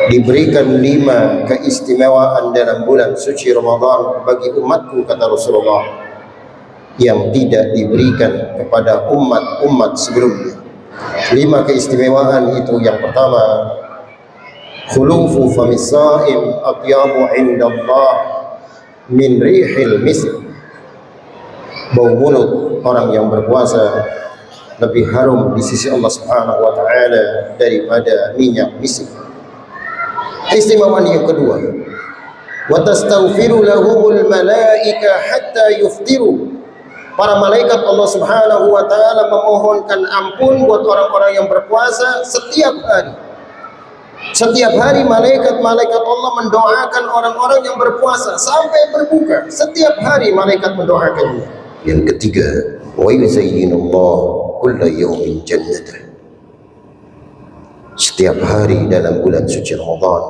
diberikan 5 keistimewaan dalam bulan suci Ramadan bagi umatku, kata Rasulullah, yang tidak diberikan kepada umat-umat sebelumnya. 5 keistimewaan itu, yang pertama, khulufu famis saim atyabu indallah min rihil misk. Bau mulut orang yang berpuasa lebih harum di sisi Allah Subhanahu wa taala daripada minyak misk. Keistimewaan yang kedua, wa tastaghfiru lahumul malaika hatta yuftiru. Para malaikat Allah Subhanahu wa taala memohonkan ampun buat orang-orang yang berpuasa setiap hari. Setiap hari malaikat-malaikat Allah mendoakan orang-orang yang berpuasa sampai berbuka. Setiap hari malaikat mendoakannya. Yang ketiga, wa yuzayyinullahu kulla yawmin jannatah. Setiap hari dalam bulan suci Ramadan,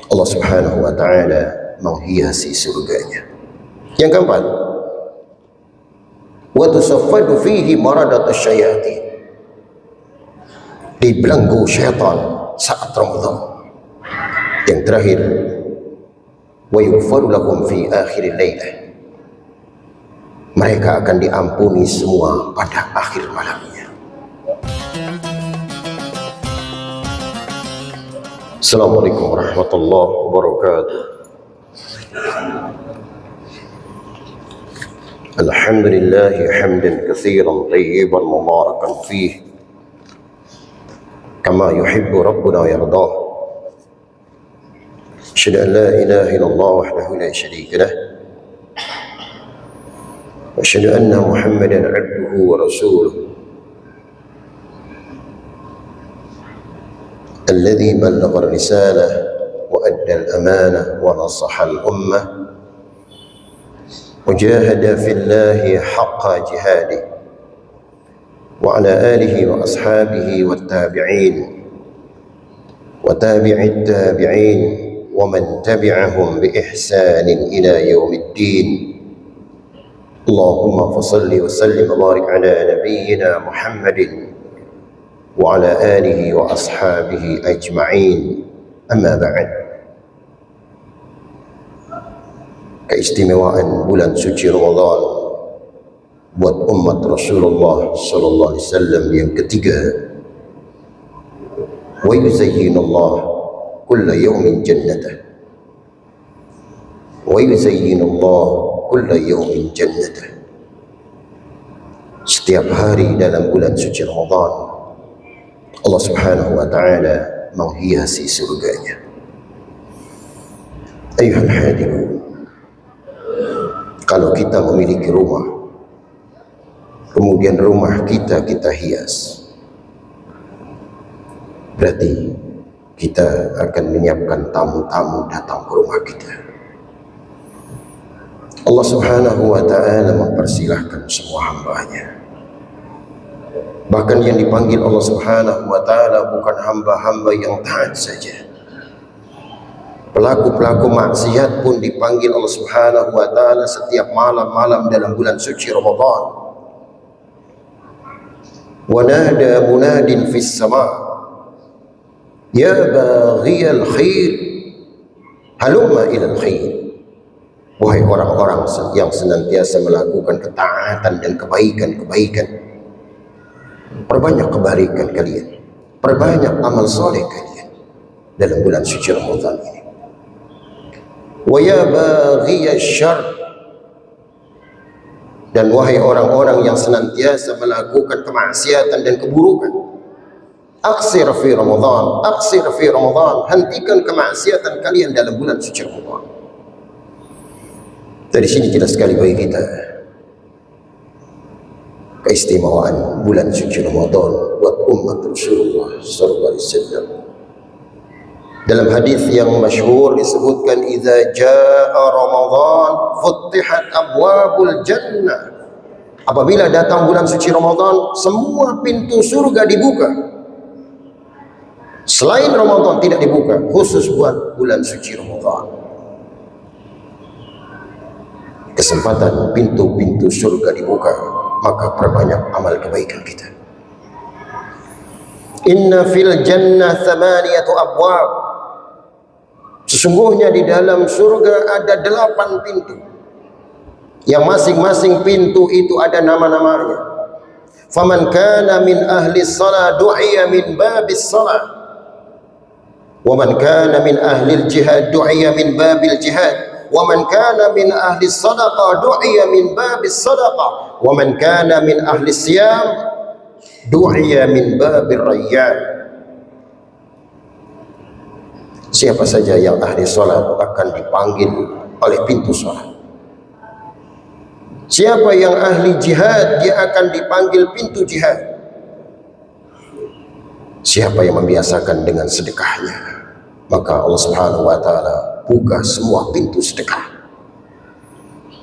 Allah Subhanahu wa taala menghiasi surganya. Yang keempat, wa tusaffadu fihi maradat asyayatin. Dibelenggu syaitan saat Ramadan. Yang terakhir, wa yughfaru lahum fi akhir lailah. Mereka akan diampuni semua pada akhir malamnya. Assalamualaikum warahmatullahi wabarakatuh. Alhamdulillah hamdan katsiran tayyiban mubarakan fihi kama yuhibbu rabbuna wa yardah. Asyhadu an la ilaha illallah wahdahu la syarika lah wa asyhadu anna Muhammadan abduhu wa rasuluh الذي بلغ الرسالة وأدى الأمانة ونصح الأمة وجاهد في الله حق جهاده وعلى آله وأصحابه والتابعين وتابع التابعين ومن تبعهم بإحسان إلى يوم الدين. اللهم فصل وسلم وبارك على نبينا محمد وعلى آله وأصحابه أجمعين. أما بعد. Keistimewaan bulan suci Ramadan buat umat Rasulullah sallallahu alaihi wasallam yang ketiga, wa yuzayyinullah kulla yawmin jannatah. Wa yuzayyinullah kulla yawmin jannatah. Setiap hari dalam bulan suci Ramadan, Allah Subhanahu wa taala menghiasi surganya. Ayuhal hadirun, kalau kita memiliki rumah, kemudian rumah kita hias, berarti kita akan menyiapkan tamu-tamu datang ke rumah kita. Allah Subhanahu wa taala mempersilahkan semua hamba-Nya. Bahkan yang dipanggil Allah Subhanahu wa taala bukan hamba-hamba yang taat saja. Pelaku-pelaku maksiat pun dipanggil Allah Subhanahu wa taala setiap malam-malam dalam bulan suci Ramadan. Wa nada munadin fis sama, ya baghiyal khair halumma ilal khair. Wahai orang-orang yang senantiasa melakukan ketaatan dan kebaikan-kebaikan, perbanyak kebaikan kalian, perbanyak amal soleh kalian dalam bulan suci Ramadan ini. Wa ya baghiyash syarr, dan wahai orang-orang yang senantiasa melakukan kemaksiatan dan keburukan, aksir fi Ramadan, aksir fi Ramadan, hentikan kemaksiatan kalian dalam bulan suci Ramadan. Dari sini jelas sekali bagi kita keistimewaan bulan suci Ramadan buat umat Rasulullah sallallahu alaihi wasallam. Dalam hadis yang masyhur disebutkan, idza jaa Ramadan futtihat abwabul jannah. Apabila datang bulan suci Ramadan, semua pintu surga dibuka. Selain Ramadan tidak dibuka, khusus buat bulan suci Ramadan. Kesempatan pintu-pintu surga dibuka, maka perbanyak amal kebaikan kita. Inna fil jannah thamaniyatu abwab. Sesungguhnya di dalam surga ada 8 pintu, yang masing-masing pintu itu ada nama-namanya. Faman kana min ahli shalah du'iya min babis salah, wa man kana min ahli jihad du'iya min babil jihad, wa man kana min ahli sadaqah du'iya min babis sadaqah, wa man kana min ahli siyam du'iya min babir rayyan. Siapa saja yang ahli salat akan dipanggil oleh pintu salat. Siapa yang ahli jihad, dia akan dipanggil pintu jihad. Siapa yang membiasakan dengan sedekahnya, maka Allah Subhanahu wa taala buka semua pintu sedekah.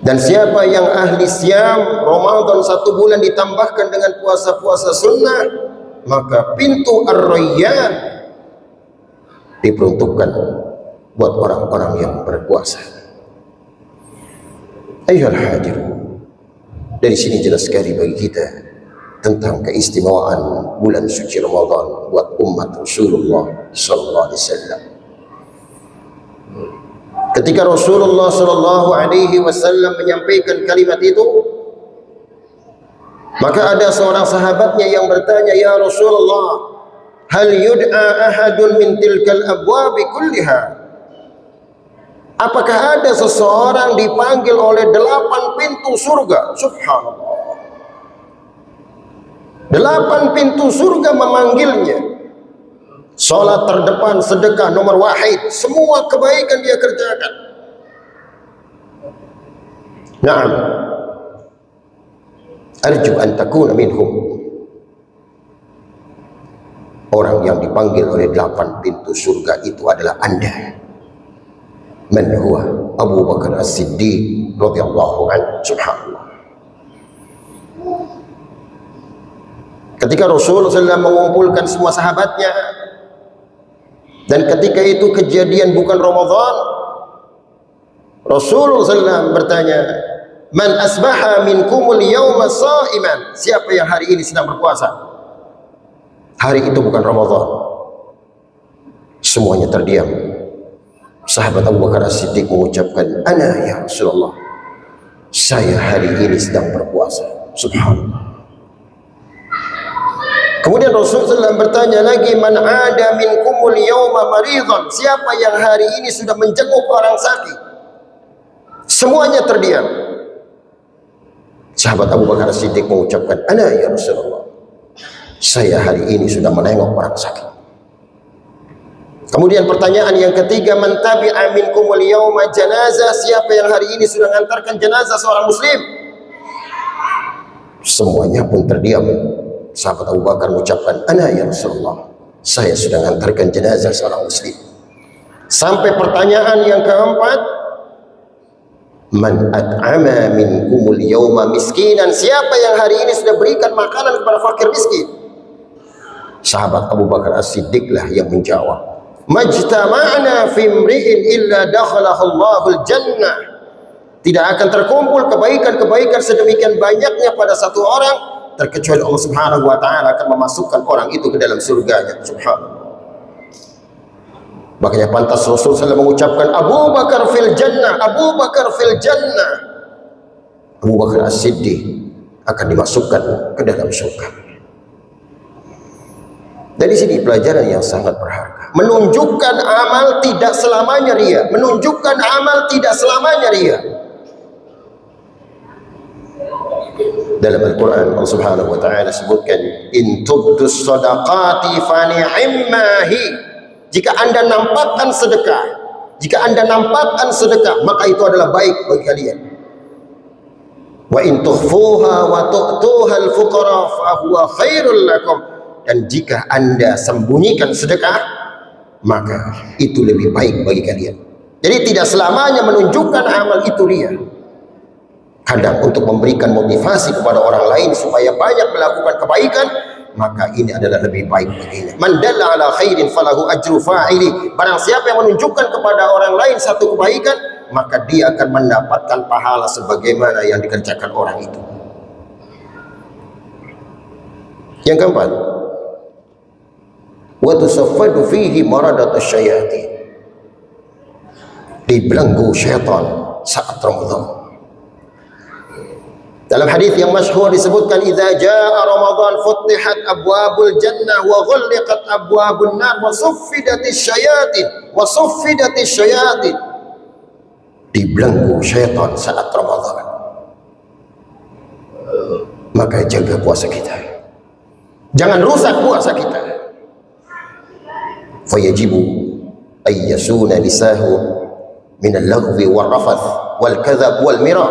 Dan siapa yang ahli siam, Ramadan 1 bulan ditambahkan dengan puasa-puasa sunnah, maka pintu Ar-Rayyan diperuntukkan buat orang-orang yang berpuasa. Ayyuhal hadirun, dari sini jelas sekali bagi kita tentang keistimewaan bulan suci Ramadan buat umat Rasulullah sallallahu alaihi wasallam. Ketika Rasulullah sallallahu alaihi wasallam menyampaikan kalimat itu, maka ada seorang sahabatnya yang bertanya, "Ya Rasulullah, hal yud'a ahadun min tilkal abwabi kulliha?" Apakah ada seseorang dipanggil oleh 8 pintu surga? Subhanallah. 8 pintu surga memanggilnya. Salat terdepan, sedekah nomor wahid, semua kebaikan dia kerjakan. Naam. Arju an takuna minhum. Orang yang dipanggil oleh 8 pintu surga itu adalah Anda. Man huwa? Abu Bakar As-Siddiq radhiyallahu anhu. Subhanallah. Ketika Rasulullah SAW mengumpulkan semua sahabatnya, dan ketika itu kejadian bukan Ramadan, Rasulullah SAW bertanya, "Man asbaha minkumul yawma sha'iman?" Siapa yang hari ini sedang berpuasa? Hari itu bukan Ramadan. Semuanya terdiam. Sahabat Abu Bakar As-Siddiq mengucapkan, "Ana ya Rasulullah, saya hari ini sedang berpuasa." Subhanallah. Kemudian Rasulullah SAW bertanya lagi, "Man ada minkumul yawma maridhan?" Siapa yang hari ini sudah menjenguk orang sakit? Semuanya terdiam. Sahabat Abu Bakar As-Siddiq mengucapkan, "Ana ya Rasulullah, saya hari ini sudah menengok orang sakit." Kemudian pertanyaan yang ketiga, "Man tabi'a minkumul yawma janazah?" Siapa yang hari ini sudah mengantarkan jenazah seorang muslim? Semuanya pun terdiam. Sahabat Abu Bakar mengucapkan, "Ana ya Rasulullah, saya sudah mengantarkan jenazah seorang muslim." Sampai pertanyaan yang keempat, "Man at'ama minkumul yawma miskinan?" Siapa yang hari ini sudah berikan makanan kepada fakir miskin? Sahabat Abu Bakar As-Siddiq lah yang menjawab, "Majtama'na fi imri'in illa dakhalahu Allahul jannah." Tidak akan terkumpul kebaikan-kebaikan sedemikian banyaknya pada satu orang, terkecuali Allah Subhanahu wa taala akan memasukkan orang itu ke dalam surganya. Subhanallah. Makanya pantas Rasulullah SAW mengucapkan, "Abu Bakar fil jannah, Abu Bakar fil jannah." Abu Bakar As-Siddiq akan dimasukkan ke dalam surga. Dari sini pelajaran yang sangat berharga. Menunjukkan amal tidak selamanya ria. Menunjukkan amal tidak selamanya ria. Dalam Al-Quran Allah Subhanahu wa taala sebutkan, "In tubdus shadaqati fa ni'mahi." Jika Anda nampakkan sedekah, maka itu adalah baik bagi kalian. Wa in tukhfuha wa tu'tuha al-fuqara fa huwa khairul lakum. Dan jika Anda sembunyikan sedekah, maka itu lebih baik bagi kalian. Jadi tidak selamanya menunjukkan amal itu ria. Kadang untuk memberikan motivasi kepada orang lain supaya banyak melakukan kebaikan, maka ini adalah lebih baik baginya. Man dalla ala khairin falahu ajru fa'ili. Barang siapa yang menunjukkan kepada orang lain satu kebaikan, maka dia akan mendapatkan pahala sebagaimana yang dikerjakan orang itu. Yang keempat, wa tusaffadu fihi maradat asyayatin. dibelenggu syaitan saat Ramadan. Dalam hadis yang masyhur disebutkan, idza jaa Ramadan futtihat abwabul jannah wa ghulliqat abwabun nar wa suffidatis syayatin. Dibelenggu syaitan saat Ramadan. Maka jaga puasa kita. Jangan rusak puasa kita. Fayajibu ayyasuna lisahu min al-laghwi wal rafath wal kadhab wal mira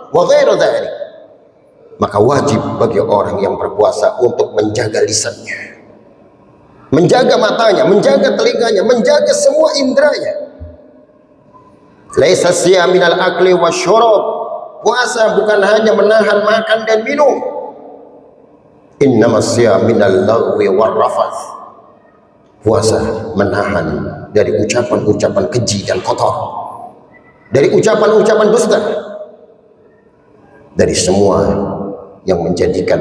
wa ghairu dhalik. Maka wajib bagi orang yang berpuasa untuk menjaga lisannya, menjaga matanya, menjaga telinganya, menjaga semua indranya. Laisa siyam minal akli wasyurab. Puasa bukan hanya menahan makan dan minum. Innamas siyam minal lagwi war rafath. Puasa menahan dari ucapan-ucapan keji dan kotor, dari ucapan-ucapan dusta, dari semua yang menjadikan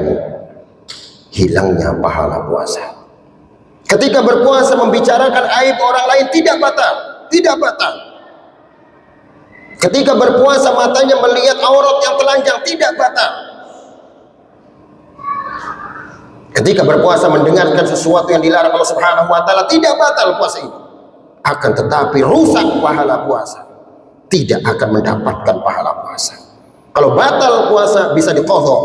hilangnya pahala puasa. Ketika berpuasa membicarakan aib orang lain tidak batal, tidak batal. Ketika berpuasa matanya melihat aurat yang telanjang tidak batal. Ketika berpuasa mendengarkan sesuatu yang dilarang Allah Subhanahu wa taala tidak batal puasa itu. Akan tetapi rusak pahala puasa. Tidak akan mendapatkan pahala puasa. Kalau batal puasa bisa diqadha,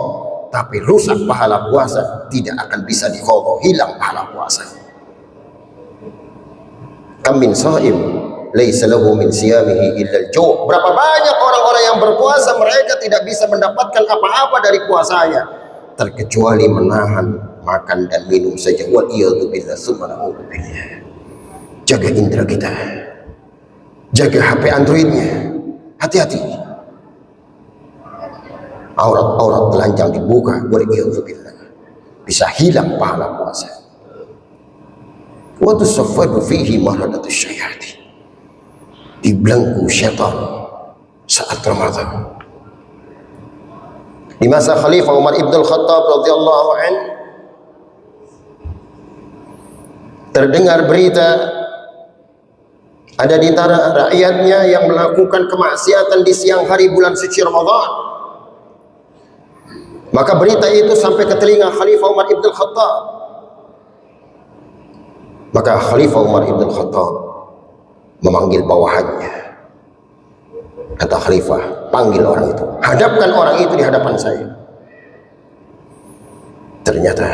tapi rusak pahala puasa tidak akan bisa diqadha, hilang pahala puasa. Kam min shaim laisa lahu min siyamihi illa al-ju'. Berapa banyak orang-orang yang berpuasa mereka tidak bisa mendapatkan apa-apa dari puasanya terkecuali menahan makan dan minum saja. Wal iyadu billah summa na'udzu billah. Jaga indera kita, jaga HP Androidnya, hati-hati. Aurat-aurat telanjang dibuka, waliyadzubillah, bisa hilang pahala puasa. Wa tusaffadu fihi maradatus syayatin. Dibelenggu syaitan saat Ramadan. Di masa Khalifah Umar ibn al-Khattab radhiyallahu an, terdengar berita ada di antara rakyatnya yang melakukan kemaksiatan di siang hari bulan suci Ramadan. Maka berita itu sampai ke telinga Khalifah Umar ibn al-Khattab. Maka Khalifah Umar ibn al-Khattab memanggil bawahannya. Kata Khalifah, panggil orang itu, hadapkan orang itu di hadapan saya. Ternyata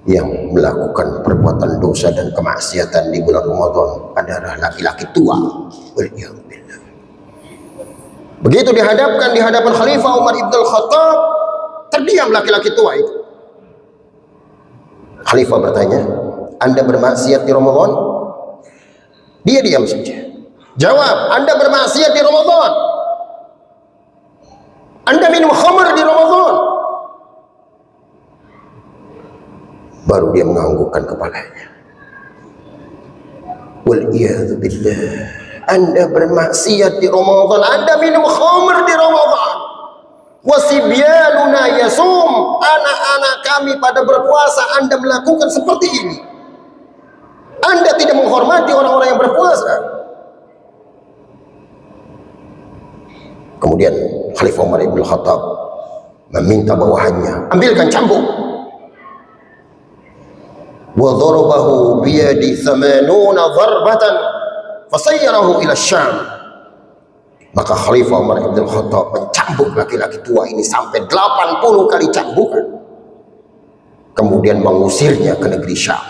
yang melakukan perbuatan dosa dan kemaksiatan di bulan Ramadan adalah laki-laki tua. Begitu dihadapkan di hadapan Khalifah Umar ibn al-Khattab, terdiam laki-laki tua itu. Khalifah bertanya, Anda bermaksiat di Ramadan? Dia diam saja. Jawab, Anda bermaksiat di Ramadan? Anda minum khamr di Ramadan? Baru dia menganggukkan kepalanya. Wal iyadu billah. Anda bermaksiat di Ramadan, Anda minum khamr di Ramadan. Wasibyanuna yasum, anak-anak kami pada berpuasa, Anda melakukan seperti ini. Anda tidak menghormati orang-orang yang berpuasa. Kemudian Khalifah Umar ibn Khattab meminta bawahannya, ambilkan cambuk. Wa darabahu biyadi 80 darbatan fasayyarahu ila Syam. Maka Khalifah Umar ibn Khattab mencambuk laki-laki tua ini sampai 80 kali cambukan. Kemudian mengusirnya ke negeri Syam.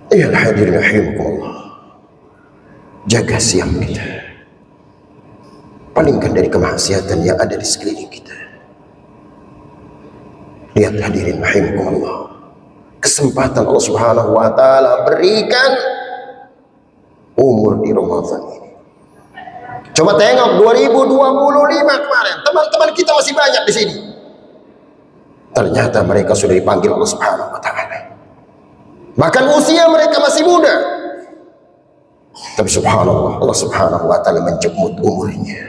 Ayolah hadirin rahimakumullah. Jaga siam kita. Palingkan dari kemaksiatan yang ada di sekeliling kita. Lihat hadirin rahimakumullah. Kesempatan Allah Subhanahu wa taala berikan umur di Ramadan ini. Coba tengok 2025 kemarin, teman-teman kita masih banyak di sini. Ternyata mereka sudah dipanggil Allah Subhanahu wa taala. Bahkan usia mereka masih muda. Tapi subhanallah, Allah Subhanahu wa taala menjemput umurnya.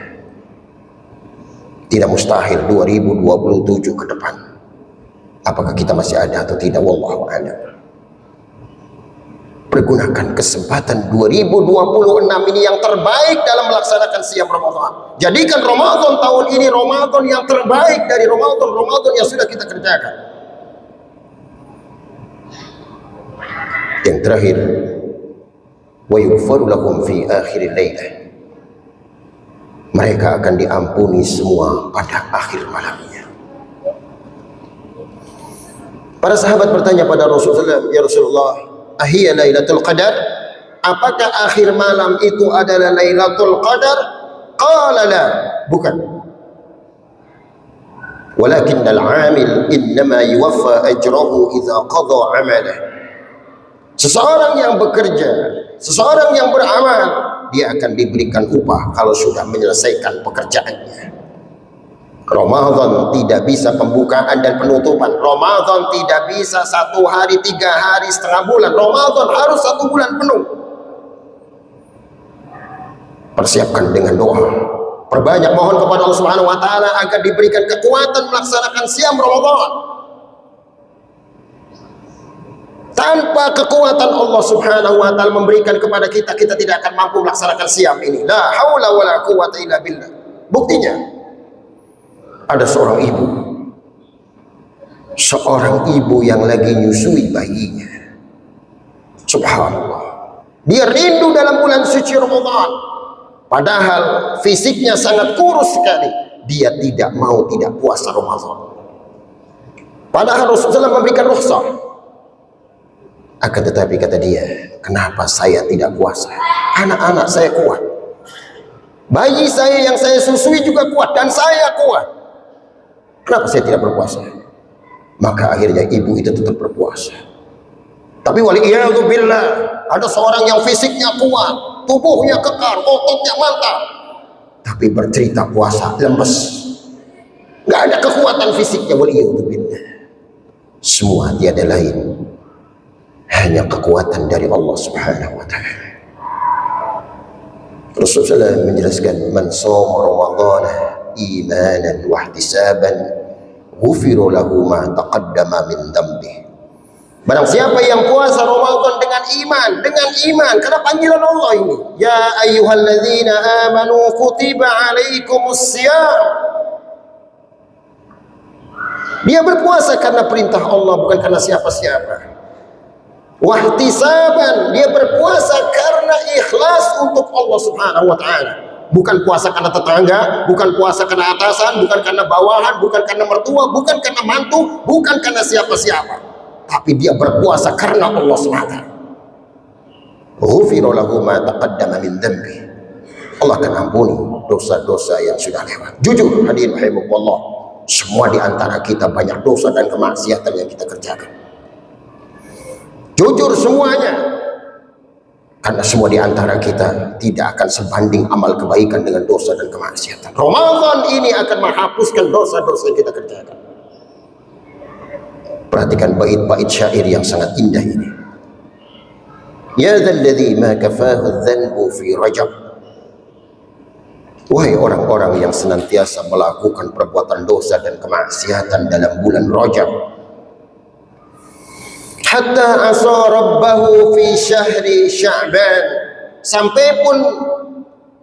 Tidak mustahil 2027 ke depan. Apakah kita masih ada atau tidak, wallahu a'lam. Pergunakan kesempatan 2026 ini yang terbaik dalam melaksanakan siam Ramadan. Jadikan Ramadan tahun ini Ramadan yang terbaik dari Ramadan yang sudah kita kerjakan. Yang terakhir, wa yughfaru lahum fi akhir lailah. Mereka akan diampuni semua pada akhir malamnya. Para sahabat bertanya pada Rasulullah, "Ya Rasulullah, ahiyya Lailatul Qadar? Apakah akhir malam itu adalah Lailatul Qadar?" Qala la, bukan. Walakinnal 'amil innama yuwaffa ajrahu idza qada 'amalah. Seseorang yang bekerja, seseorang yang beramal, dia akan diberikan upah kalau sudah menyelesaikan pekerjaannya. Ramadan tidak bisa pembukaan dan penutupan. Ramadan tidak bisa 1 hari, 3 hari, setengah bulan. Ramadan harus 1 bulan penuh. Persiapkan dengan doa. Perbanyak mohon kepada Allah Subhanahu wa taala agar diberikan kekuatan melaksanakan siam Ramadan. Tanpa kekuatan Allah Subhanahu wa taala memberikan kepada kita, kita tidak akan mampu melaksanakan siam ini. La haula wala quwwata illa billah. Buktinya, ada seorang ibu yang lagi nyusui bayinya. Subhanallah. Dia rindu dalam bulan suci Ramadan. Padahal fisiknya sangat kurus sekali. Dia tidak mau tidak puasa Ramadan. Padahal Rasulullah memberikan rukhsah. Akan tetapi kata dia, kenapa saya tidak puasa? Anak-anak saya kuat. Bayi saya yang saya susui juga kuat. Dan saya kuat. Kenapa saya tidak berpuasa? Maka akhirnya ibu itu tetap berpuasa. Tapi waliyadu billah, ada seorang yang fisiknya kuat, tubuhnya kekar, ototnya mantap, tapi bercerita puasa lemes, nggak ada kekuatan fisiknya. Waliyadu billah. Semua tiada lain, hanya kekuatan dari Allah Subhanahu wa taala. Rasulullah menjelaskan, man shoma Ramadan imanan wa ihtisaban ghufira lahu ma taqaddama min dhanbi. Barang siapa yang puasa Ramadan dengan iman, karena panggilan Allah ini, ya ayyuhalladzina amanu kutiba alaikumus shiyam. Dia berpuasa karena perintah Allah, bukan karena siapa-siapa. Wahtisaban, dia berpuasa karena ikhlas untuk Allah Subhanahu wa taala. Bukan puasa karena tetangga, bukan puasa karena atasan, bukan karena bawahan, bukan karena mertua, bukan karena mantu, bukan karena siapa-siapa. Tapi dia berpuasa karena Allah SWT. Ghufira lahu ma taqaddama min dhanbi. Allah akan ampuni dosa-dosa yang sudah lewat. Jujur hadirin rahimakumullah, semua di antara kita banyak dosa dan kemaksiatan yang kita kerjakan. Jujur semuanya. Karena semua di antara kita tidak akan sebanding amal kebaikan dengan dosa dan kemaksiatan. Ramadan ini akan menghapuskan dosa-dosa yang kita kerjakan. Perhatikan bait-bait syair yang sangat indah ini. Ya dzalladzi ma kafahu dzanbu fi Rajab. Wahai orang-orang yang senantiasa melakukan perbuatan dosa dan kemaksiatan dalam bulan Rajab. Hatta asa rabbahu fi syahri Sya'ban. Sampai pun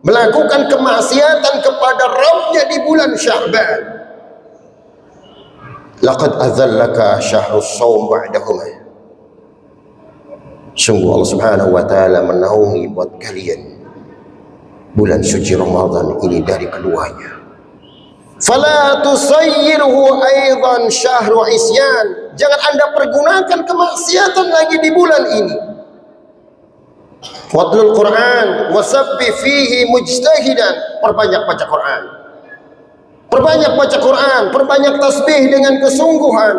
melakukan kemaksiatan kepada Rabbnya di bulan Sya'ban. Laqad azallaka syahrus shaum ba'dahuma. Sungguh Allah Subhanahu wa taala menaungi buat kalian bulan suci Ramadan ini dari keduanya. Fala tusayyirhu aidan syahru isyan. Jangan Anda pergunakan kemaksiatan lagi di bulan ini. Wadlul Quran wasabbi fihi mujtahidan. Perbanyak baca Quran. Perbanyak baca Quran, perbanyak tasbih dengan kesungguhan.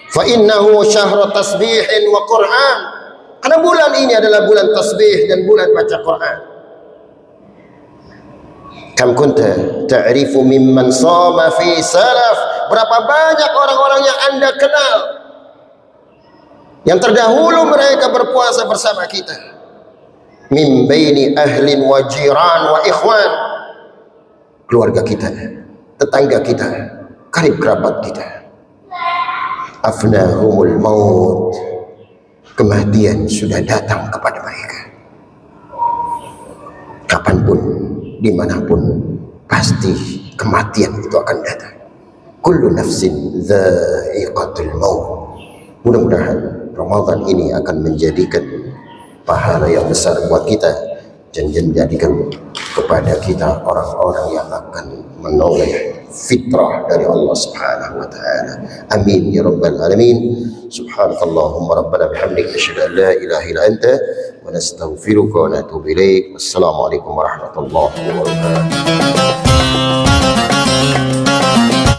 Fa innahu syahru tasbihin wa Quran. Karena bulan ini adalah bulan tasbih dan bulan baca Quran. Kam kunta ta'rifu mimman shama fi salaf. Berapa banyak orang-orang yang Anda kenal yang terdahulu mereka berpuasa bersama kita. Min baini ahlin wa jiran wa ikhwan. Keluarga kita, tetangga kita, karib kerabat kita. Afnahumul maut kematian sudah datang kepada mereka. Kapanpun, dimanapun, pasti kematian itu akan datang. Kullu nafsin dha'iqatul maut. Mudah-mudahan Ramadan ini akan menjadikan pahala yang besar buat kita dan menjadikan kepada kita orang-orang yang akan menoleh fitrah dari Allah Subhanahu wa taala. Amin ya rabbal alamin. Subhanakallahumma rabbana bihamdika asyhadu an la ilaha illa anta wa nastaghfiruka wa natubu ilaik. Wassalamu alaikum warahmatullahi wabarakatuh.